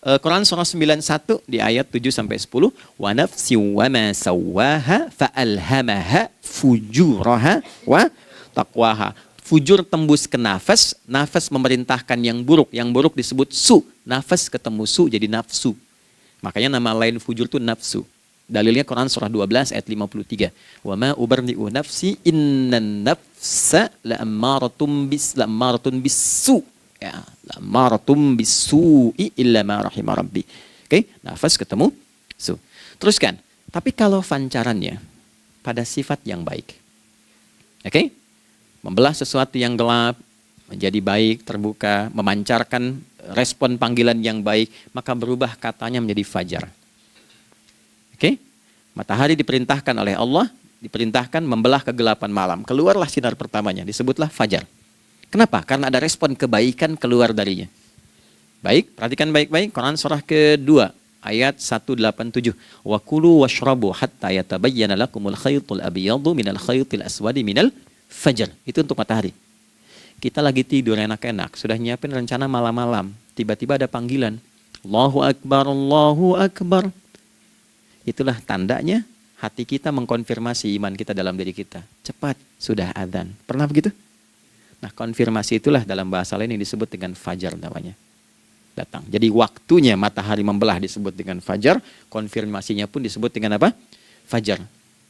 Quran surah 91 di ayat 7-10. Wa nafsi wa ma sawwaha fa'alhamaha fujuraha wa taqwaha. Fujur tembus ke nafas, nafas memerintahkan yang buruk disebut su. Nafas ketemu su jadi nafsu. Makanya nama lain fujur itu nafsu. Dalilnya Quran surah 12 ayat 53. Wa ma ubarni'u nafsi innan nafsa la'ammaratun bisu. Ya, la'ammaratun bisu'i illa ma rahimah rabbi. Oke, nafas ketemu su. Teruskan. Tapi kalau pancarannya pada sifat yang baik. Oke? Membelah sesuatu yang gelap menjadi baik, terbuka, memancarkan respon panggilan yang baik, maka berubah katanya menjadi fajar. Oke? Matahari diperintahkan oleh Allah, diperintahkan membelah kegelapan malam. Keluarlah sinar pertamanya, disebutlah fajar. Kenapa? Karena ada respon kebaikan keluar darinya. Baik, perhatikan baik-baik. Quran surah kedua, ayat 187. Wa kulu washrabu hatta yatabayyana lakumul khaytul abyadu minal khaytil aswadi minal fajar. Itu untuk matahari. Kita lagi tidur enak-enak, sudah nyiapin rencana malam-malam. Tiba-tiba ada panggilan. Allahu Akbar, Allahu Akbar. Itulah tandanya hati kita mengkonfirmasi iman kita dalam diri kita. Cepat, sudah adzan. Pernah begitu? Nah, konfirmasi itulah dalam bahasa lain yang disebut dengan fajar namanya. Datang. Jadi waktunya matahari membelah disebut dengan fajar, konfirmasinya pun disebut dengan apa? Fajar.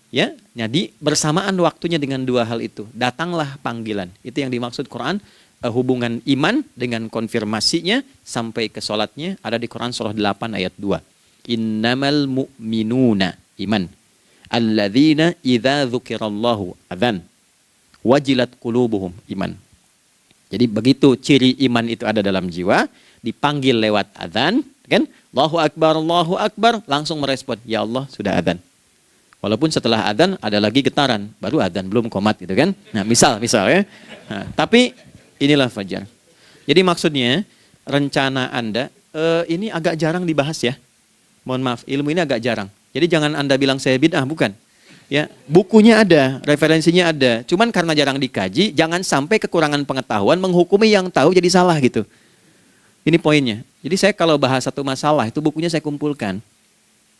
Ya, jadi bersamaan waktunya dengan dua hal itu. Datanglah panggilan. Itu yang dimaksud Quran, hubungan iman dengan konfirmasinya sampai ke sholatnya ada di Quran surah 8 ayat 2. Innamal mu'minuna iman. Alladzina idza dzukirallahu adzan. Wajilat qulubuhum iman. Jadi begitu ciri iman itu ada dalam jiwa, dipanggil lewat adzan, kan? Allahu Akbar, langsung merespon, ya Allah sudah adzan. Walaupun setelah adzan ada lagi getaran, baru adzan belum qomat gitu kan. Nah, misal ya. Nah, tapi inilah fajar. Jadi maksudnya rencana Anda ini agak jarang dibahas ya. Mohon maaf, ilmu ini agak jarang. Jadi jangan Anda bilang saya bid'ah, bukan. Ya, bukunya ada, referensinya ada. Cuman karena jarang dikaji, jangan sampai kekurangan pengetahuan menghukumi yang tahu jadi salah gitu. Ini poinnya. Jadi saya kalau bahas satu masalah, itu bukunya saya kumpulkan.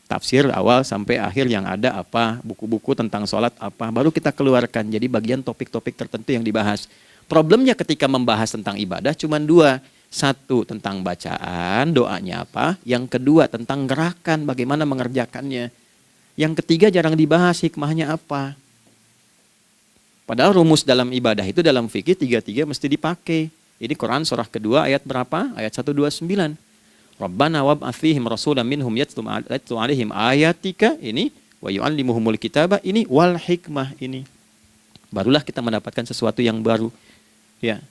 Tafsir awal sampai akhir yang ada apa, buku-buku tentang sholat apa, baru kita keluarkan. Jadi bagian topik-topik tertentu yang dibahas. Problemnya ketika membahas tentang ibadah cuma dua. Satu tentang bacaan, doanya apa. Yang kedua tentang gerakan, bagaimana mengerjakannya. Yang ketiga jarang dibahas hikmahnya apa. Padahal rumus dalam ibadah itu dalam fikih tiga-tiga mesti dipakai. Ini Quran surah kedua ayat berapa? Ayat 129. Rabbana wab'ats fihim rasulan minhum yatlu alaihim ayatika ini wa yu'allimuhumul kitaba ini wal hikmah ini. Barulah kita mendapatkan sesuatu yang baru. Ya.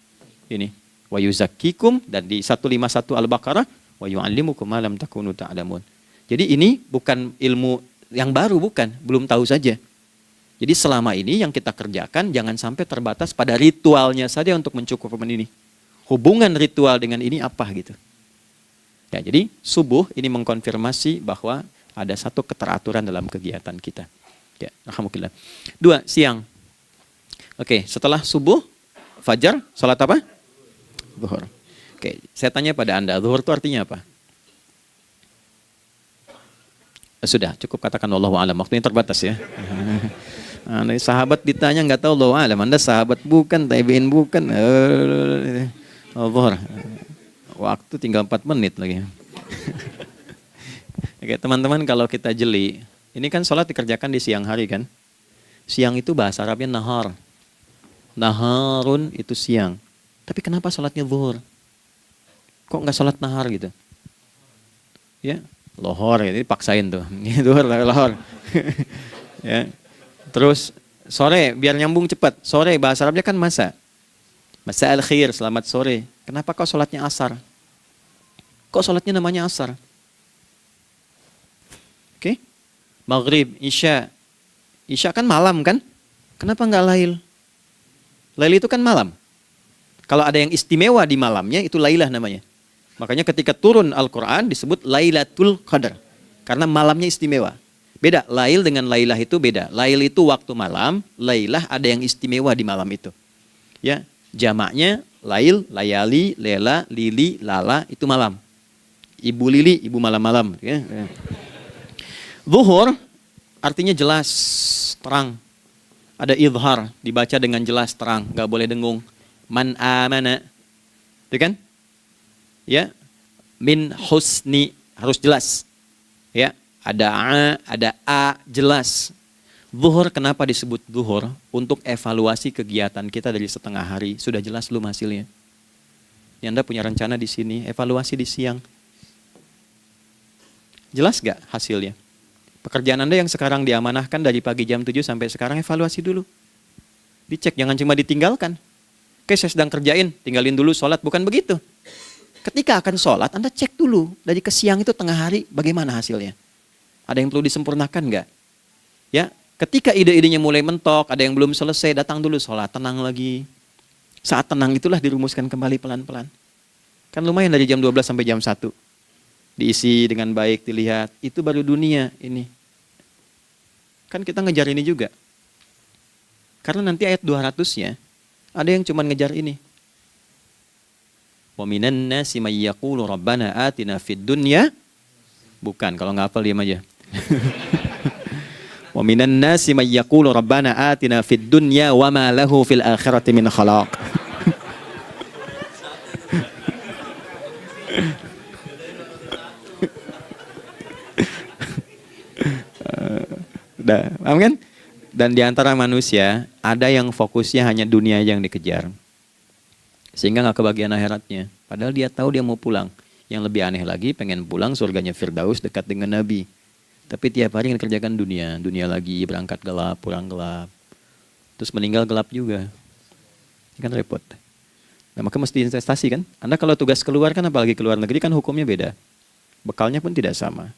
Ini wa yuzakkikum dan di 151 Al-Baqarah wa yu'allimukum ma lam takunu ta'lamun. Jadi ini bukan ilmu yang baru, bukan, belum tahu saja. Jadi selama ini yang kita kerjakan jangan sampai terbatas pada ritualnya saja untuk mencukupkan ini. Hubungan ritual dengan ini apa gitu. Ya, jadi subuh ini mengkonfirmasi bahwa ada satu keteraturan dalam kegiatan kita. Ya, alhamdulillah. 2, siang. Oke, setelah subuh, fajar, salat apa? Zuhur. Oke, saya tanya pada Anda, zuhur itu artinya apa? Sudah, cukup katakan wallahu a'lam. Waktunya terbatas ya. Nah, sahabat ditanya nggak tahu wallahu a'lam. Anda sahabat bukan, tabi'in bukan. Zuhur. Waktu tinggal 4 menit lagi. Oke, teman-teman kalau kita jeli, ini kan sholat dikerjakan di siang hari kan? Siang itu bahasa Arabnya nahar. Naharun itu siang. Tapi kenapa sholatnya zuhur? Kok nggak sholat nahar gitu? Ya, lohor ya, ini paksain tuh. Zuhur lohor. Ya. Terus sore biar nyambung cepat. Sore bahasa Arabnya kan masa. Masa al-khair, selamat sore. Kenapa kok sholatnya asar? Kok sholatnya namanya asar? Oke. Maghrib, isya. Isya kan malam kan? Kenapa nggak lail? Lail itu kan malam. Kalau ada yang istimewa di malamnya, itu lailah namanya. Makanya ketika turun Al-Quran disebut Lailatul Qadar. Karena malamnya istimewa. Beda, lail dengan lailah itu beda. Lail itu waktu malam, lailah ada yang istimewa di malam itu. Ya, jamaknya lail, layali, lela, lili, lala, itu malam. Ibu lili, ibu malam-malam. Ya. Zuhur artinya jelas, terang. Ada idhar, dibaca dengan jelas, terang. Gak boleh dengung. Man amana. Itu kan? Ya. Min husni, harus jelas. Ya. Ada a, jelas. Zuhur kenapa disebut zuhur? Untuk evaluasi kegiatan kita dari setengah hari. Sudah jelas belum hasilnya? Ini Anda punya rencana di sini, evaluasi di siang. Jelas gak hasilnya? Pekerjaan Anda yang sekarang diamanahkan dari pagi jam 7 sampai sekarang, evaluasi dulu. Dicek, jangan cuma ditinggalkan. Oke, saya sedang kerjain, tinggalin dulu sholat. Bukan begitu. Ketika akan sholat, Anda cek dulu. Dari ke siang itu tengah hari, bagaimana hasilnya? Ada yang perlu disempurnakan nggak? Ya, ketika ide-idenya mulai mentok, ada yang belum selesai, datang dulu sholat, tenang lagi. Saat tenang itulah dirumuskan kembali pelan-pelan. Kan lumayan dari jam 12 sampai jam 1. Diisi dengan baik, dilihat. Itu baru dunia ini. Kan kita ngejar ini juga. Karena nanti ayat 200-nya, ada yang cuma ngejar ini. Wa minan nasi may yaqulu rabbana atina fid dunya. Bukan, kalau nggak hafal diam aja. Wa minan nasi may yaqulu rabbana atina fid dunya wa ma lahu fil akhirati min khalaq. Paham kan? Dan di antara manusia ada yang fokusnya hanya dunia yang dikejar, sehingga nggak kebagian akhiratnya. Padahal dia tahu dia mau pulang. Yang lebih aneh lagi, pengen pulang surganya Firdaus dekat dengan Nabi. Tapi tiap hari ngerjakan dunia, dunia lagi, berangkat gelap, pulang gelap, terus meninggal gelap juga. Ini kan repot. Nah, maka mesti investasi kan. Anda kalau tugas keluar kan, apalagi keluar negeri kan hukumnya beda. Bekalnya pun tidak sama.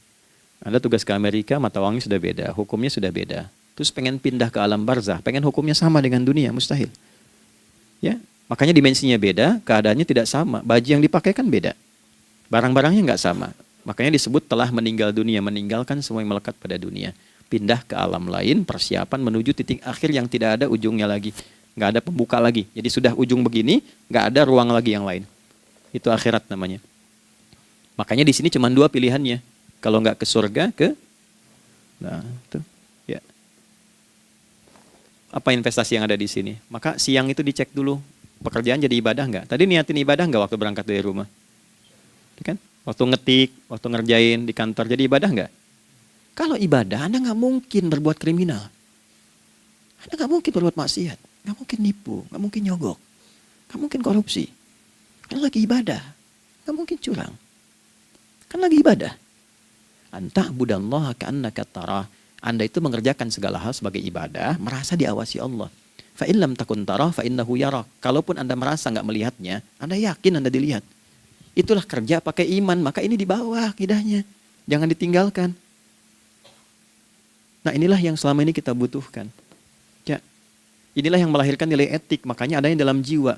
Anda tugas ke Amerika, mata uangnya sudah beda, hukumnya sudah beda. Terus pengen pindah ke alam barzah, pengen hukumnya sama dengan dunia, mustahil. Ya, makanya dimensinya beda, keadaannya tidak sama. Baju yang dipakai kan beda. Barang-barangnya nggak sama. Makanya disebut telah meninggal dunia, meninggalkan semua yang melekat pada dunia. Pindah ke alam lain, persiapan menuju titik akhir yang tidak ada ujungnya lagi. Nggak ada pembuka lagi. Jadi sudah ujung begini, nggak ada ruang lagi yang lain. Itu akhirat namanya. Makanya di sini cuma dua pilihannya. Kalau nggak ke surga, nah itu ya. Apa investasi yang ada di sini? Maka siang itu dicek dulu, pekerjaan jadi ibadah nggak? Tadi niatin ibadah nggak waktu berangkat dari rumah? Kan? Waktu ngetik, waktu ngerjain di kantor, jadi ibadah nggak? Kalau ibadah, Anda nggak mungkin berbuat kriminal. Anda nggak mungkin berbuat maksiat, nggak mungkin nipu, nggak mungkin nyogok, nggak mungkin korupsi. Kan lagi ibadah, nggak mungkin curang. Kan lagi ibadah. Anta budallaha ka'annaka tarah. Anda itu mengerjakan segala hal sebagai ibadah, merasa diawasi Allah. Fa in lam takun tarah fa innahu yarak. Kalaupun Anda merasa nggak melihatnya, Anda yakin Anda dilihat. Itulah kerja pakai iman, maka ini di bawah akidahnya. Jangan ditinggalkan. Nah, inilah yang selama ini kita butuhkan. Ya. Inilah yang melahirkan nilai etik, makanya adanya dalam jiwa.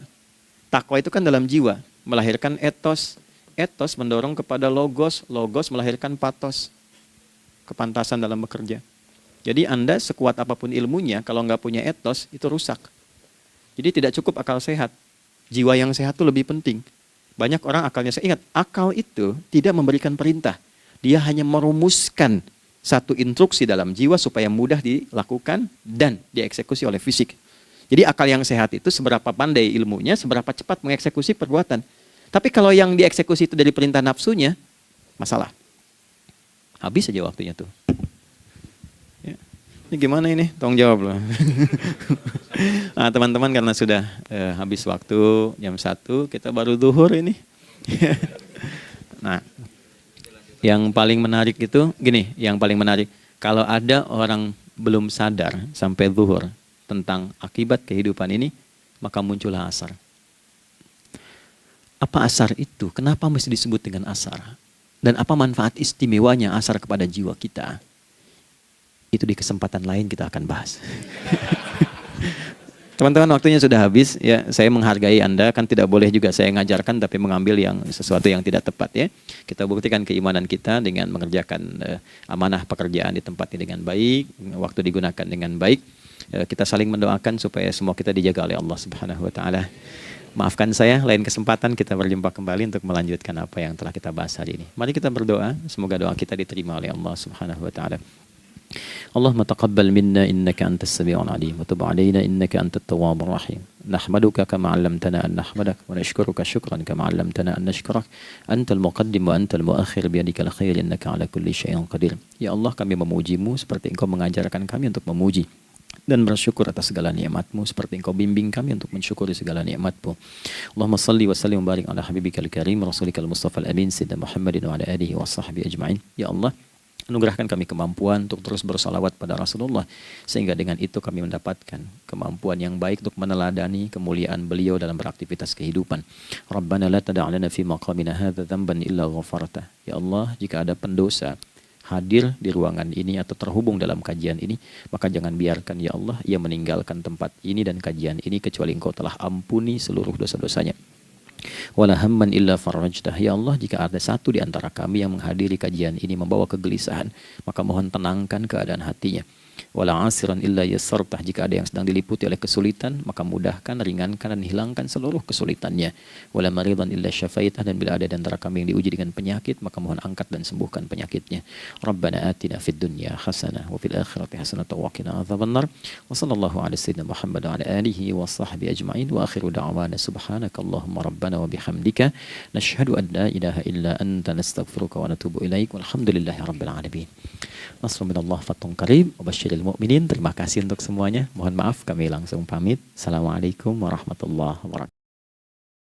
Takwa itu kan dalam jiwa, melahirkan etos. Etos mendorong kepada logos, logos melahirkan patos, kepantasan dalam bekerja. Jadi Anda sekuat apapun ilmunya, kalau nggak punya etos, itu rusak. Jadi tidak cukup akal sehat. Jiwa yang sehat itu lebih penting. Banyak orang akalnya sehat. Ingat, akal itu tidak memberikan perintah. Dia hanya merumuskan satu instruksi dalam jiwa supaya mudah dilakukan dan dieksekusi oleh fisik. Jadi akal yang sehat itu seberapa pandai ilmunya, seberapa cepat mengeksekusi perbuatan. Tapi kalau yang dieksekusi itu dari perintah nafsunya, masalah. Habis saja waktunya tuh. Ya. Ini gimana ini? Tolong jawab loh. Nah, teman-teman karena sudah habis waktu jam 1, kita baru zuhur ini. Nah, yang paling menarik itu, gini, yang paling menarik. Kalau ada orang belum sadar sampai zuhur tentang akibat kehidupan ini, maka muncullah asar. Apa asar itu? Kenapa mesti disebut dengan asar? Dan apa manfaat istimewanya asar kepada jiwa kita? Itu di kesempatan lain kita akan bahas. Teman-teman, waktunya sudah habis. Ya, saya menghargai Anda, kan tidak boleh juga saya ngajarkan tapi mengambil yang sesuatu yang tidak tepat ya. Kita buktikan keimanan kita dengan mengerjakan amanah pekerjaan di tempat ini dengan baik, waktu digunakan dengan baik. Kita saling mendoakan supaya semua kita dijaga oleh Allah Subhanahu wa taala. Maafkan saya, lain kesempatan kita berjumpa kembali untuk melanjutkan apa yang telah kita bahas hari ini. Mari kita berdoa, semoga doa kita diterima oleh Allah Subhanahu wa taala. Allahumma taqabbal minna innaka antas sami'ul alim wa tub 'alaina innaka antat tawwabur rahim. Nahmaduka kama 'allamtana an nahmadak wa nashkuruka syukran kama 'allamtana an nashkurak. Antal muqaddim wa antal muakhir biyadikal khair innaka 'ala kulli syai'in qadir. Ya Allah, kami memuji-Mu seperti Engkau mengajarkan kami untuk memuji dan bersyukur atas segala nikmat-Mu seperti Engkau bimbing kami untuk mensyukuri segala nikmat-Mu. Allahumma salli wa sallim wa barik ala habibikal karim rasulikal mustafa al-amin sayyidina Muhammadin wa ala alihi wa sahbihi ajma'in. Ya Allah, anugerahkan kami kemampuan untuk terus bersalawat pada Rasulullah, sehingga dengan itu kami mendapatkan kemampuan yang baik untuk meneladani kemuliaan beliau dalam beraktivitas kehidupan. Rabbana la tada' lana fi maqamina hadza dhanban illa ghafartah. Ya Allah, jika ada pendosa hadir di ruangan ini atau terhubung dalam kajian ini, maka jangan biarkan ya Allah ia meninggalkan tempat ini dan kajian ini kecuali Engkau telah ampuni seluruh dosa-dosanya. wala hamman illa farajtah. Ya Allah, jika ada satu di antara kami yang menghadiri kajian ini membawa kegelisahan, maka mohon tenangkan keadaan hatinya. Wala asiran illa yassartah. Jika ada yang sedang diliputi oleh kesulitan, maka mudahkan, ringankan, dan hilangkan seluruh kesulitannya. Wala maridan illa syafaitah. Dan bila ada di antara kami yang diuji dengan penyakit, maka mohon angkat dan sembuhkan penyakitnya. Rabbana atina fid dunya hasanah wa fil akhirati hasanah wa qina adzabannar. Wa sallallahu ala sayyidina Muhammad wa ala alihi wa sahbihi ajma'in. Wa akhiru da'wana subhanakallahumma rabbana wa bihamdika nashhadu an la ilaha illa anta nastaghfiruka wa natubu ilaik. Walhamdulillahi rabbil alamin. Nasrun minallah fathun qarib wa basyiril mu'minin. Terima kasih untuk semuanya. Mohon maaf kami langsung pamit. Assalamualaikum warahmatullahi wabarakatuh.